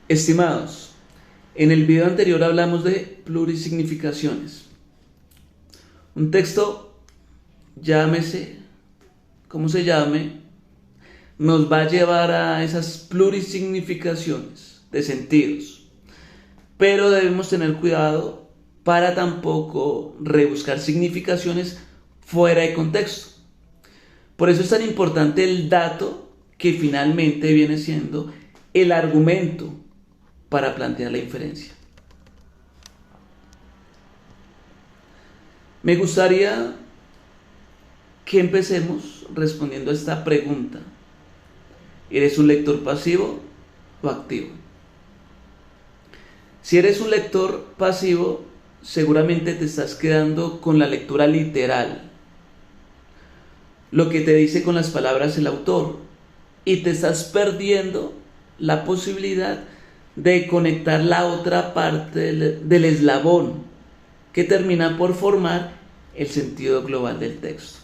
Estimados, en el video anterior hablamos de plurisignificaciones. Un texto, llámese como se llame, nos va a llevar a esas plurisignificaciones de sentidos. Pero debemos tener cuidado para tampoco rebuscar significaciones fuera de contexto. Por eso es tan importante el dato que finalmente viene siendo el argumento para plantear la inferencia. Me gustaría que empecemos respondiendo a esta pregunta. ¿Eres un lector pasivo o activo? Si eres un lector pasivo, seguramente te estás quedando con la lectura literal, lo que te dice con las palabras el autor, y te estás perdiendo la posibilidad de conectar la otra parte del eslabón que termina por formar el sentido global del texto.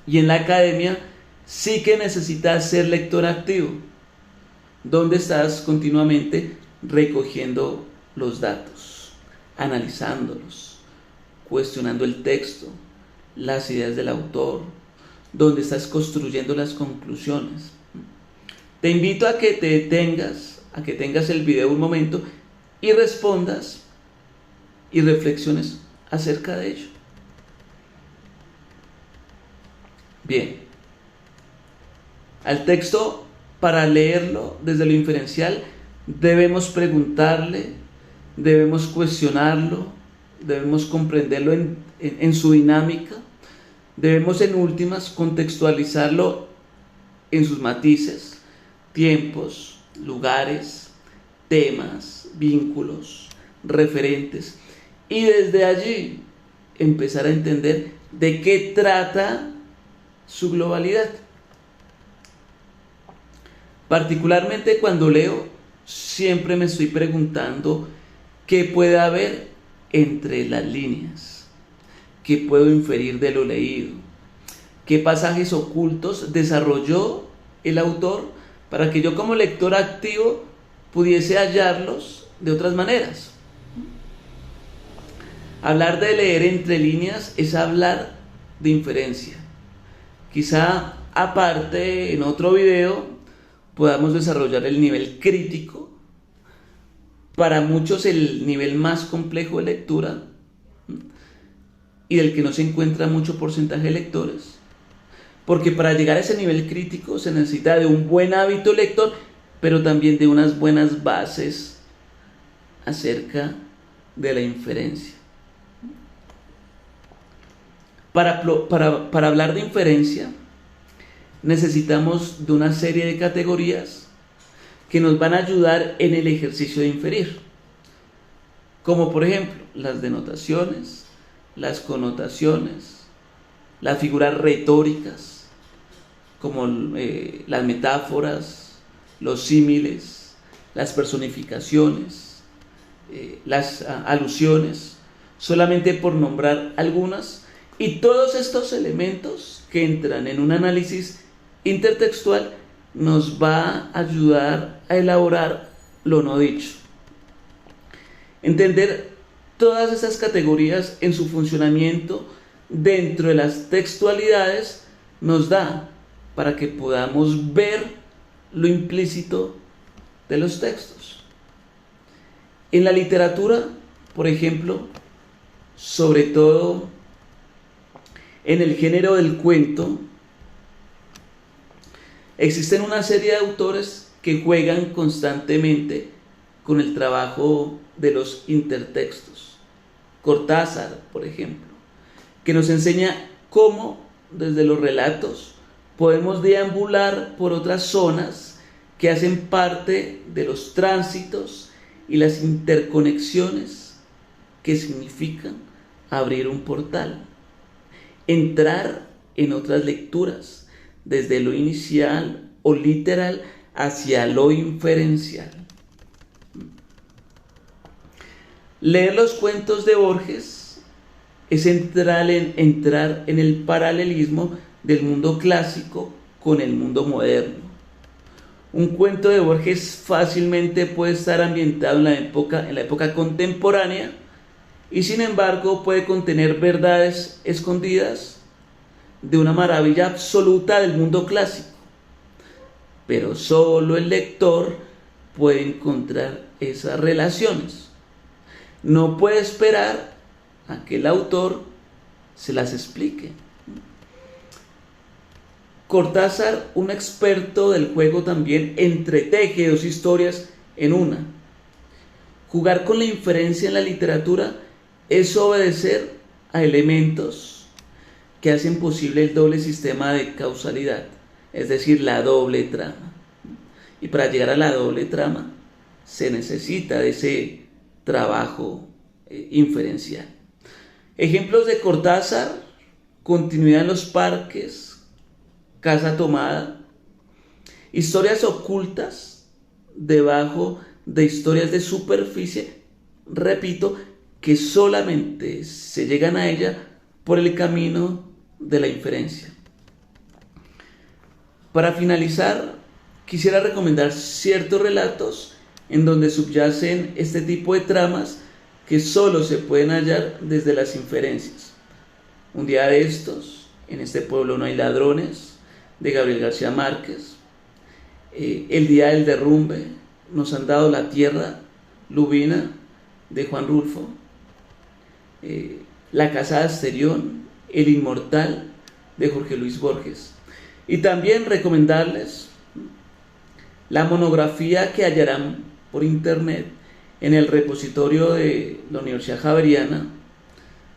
Y en la academia sí que necesitas ser lector activo, donde estás continuamente recogiendo los datos, analizándolos, cuestionando el texto, las ideas del autor, donde estás construyendo las conclusiones. Te invito a que te detengas, a que tengas el video un momento y respondas y reflexiones acerca de ello. Bien, al texto, para leerlo desde lo inferencial, debemos preguntarle, debemos cuestionarlo, debemos comprenderlo en su dinámica, debemos en últimas contextualizarlo en sus matices, tiempos, lugares, temas, vínculos, referentes, y desde allí empezar a entender de qué trata su globalidad. Particularmente cuando leo, siempre me estoy preguntando qué puede haber entre las líneas, qué puedo inferir de lo leído, qué pasajes ocultos desarrolló el autor para que yo como lector activo pudiese hallarlos de otras maneras. Hablar de leer entre líneas es hablar de inferencia. Quizá aparte en otro video podamos desarrollar el nivel crítico, para muchos el nivel más complejo de lectura y del que no se encuentra mucho porcentaje de lectores. Porque para llegar a ese nivel crítico se necesita de un buen hábito lector, pero también de unas buenas bases acerca de la inferencia. Para hablar de inferencia, necesitamos de una serie de categorías que nos van a ayudar en el ejercicio de inferir. Como por ejemplo, las denotaciones, las connotaciones, las figuras retóricas, como las metáforas, los símiles, las personificaciones, las alusiones, solamente por nombrar algunas, y todos estos elementos que entran en un análisis intertextual nos va a ayudar a elaborar lo no dicho. Entender todas esas categorías en su funcionamiento dentro de las textualidades nos da para que podamos ver lo implícito de los textos. En la literatura, por ejemplo, sobre todo en el género del cuento, existen una serie de autores que juegan constantemente con el trabajo de los intertextos. Cortázar, por ejemplo, que nos enseña cómo desde los relatos podemos deambular por otras zonas que hacen parte de los tránsitos y las interconexiones que significan abrir un portal, entrar en otras lecturas, desde lo inicial o literal hacia lo inferencial. Leer los cuentos de Borges es entrar en el paralelismo del mundo clásico con el mundo moderno. Un cuento de Borges fácilmente puede estar ambientado en la época contemporánea y sin embargo puede contener verdades escondidas de una maravilla absoluta del mundo clásico. Pero solo el lector puede encontrar esas relaciones. No puede esperar a que el autor se las explique. Cortázar, un experto del juego, también entreteje dos historias en una. Jugar con la inferencia en la literatura es obedecer a elementos que hacen posible el doble sistema de causalidad, es decir, la doble trama. Y para llegar a la doble trama se necesita de ese trabajo inferencial. Ejemplos de Cortázar: Continuidad en los parques, Casa tomada, historias ocultas debajo de historias de superficie, repito, que solamente se llegan a ella por el camino de la inferencia. Para finalizar, quisiera recomendar ciertos relatos en donde subyacen este tipo de tramas que solo se pueden hallar desde las inferencias. Un día de estos, En este pueblo no hay ladrones, de Gabriel García Márquez. El día del derrumbe, Nos han dado la tierra, Lubina, de Juan Rulfo. La casa de Asterión, El inmortal, de Jorge Luis Borges. Y también recomendarles la monografía que hallarán por internet en el repositorio de la Universidad Javeriana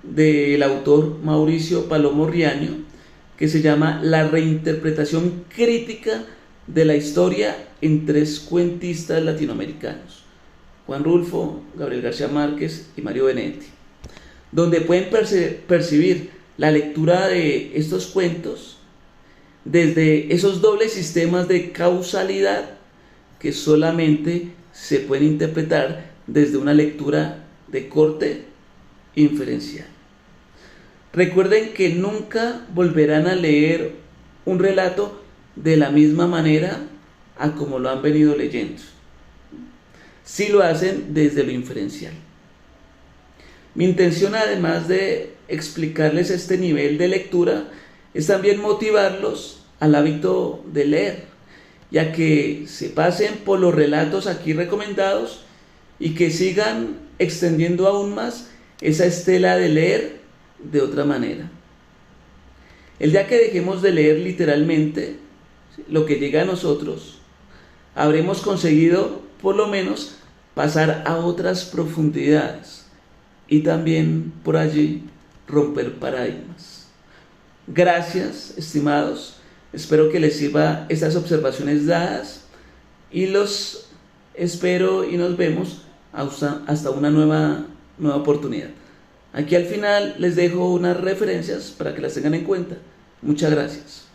del autor Mauricio Palomo Riaño, que se llama La reinterpretación crítica de la historia en tres cuentistas latinoamericanos: Juan Rulfo, Gabriel García Márquez y Mario Benedetti, donde pueden percibir la lectura de estos cuentos desde esos dobles sistemas de causalidad que solamente se pueden interpretar desde una lectura de corte inferencial. Recuerden que nunca volverán a leer un relato de la misma manera a como lo han venido leyendo, si lo hacen desde lo inferencial. Mi intención, además de explicarles este nivel de lectura, es también motivarlos al hábito de leer, ya que se pasen por los relatos aquí recomendados y que sigan extendiendo aún más esa estela de leer de otra manera. El día que dejemos de leer literalmente lo que llega a nosotros, habremos conseguido por lo menos pasar a otras profundidades y también por allí romper paradigmas. Gracias, estimados. Espero que les sirva estas observaciones dadas y los espero y nos vemos hasta una nueva oportunidad. Aquí al final les dejo unas referencias para que las tengan en cuenta. Muchas gracias.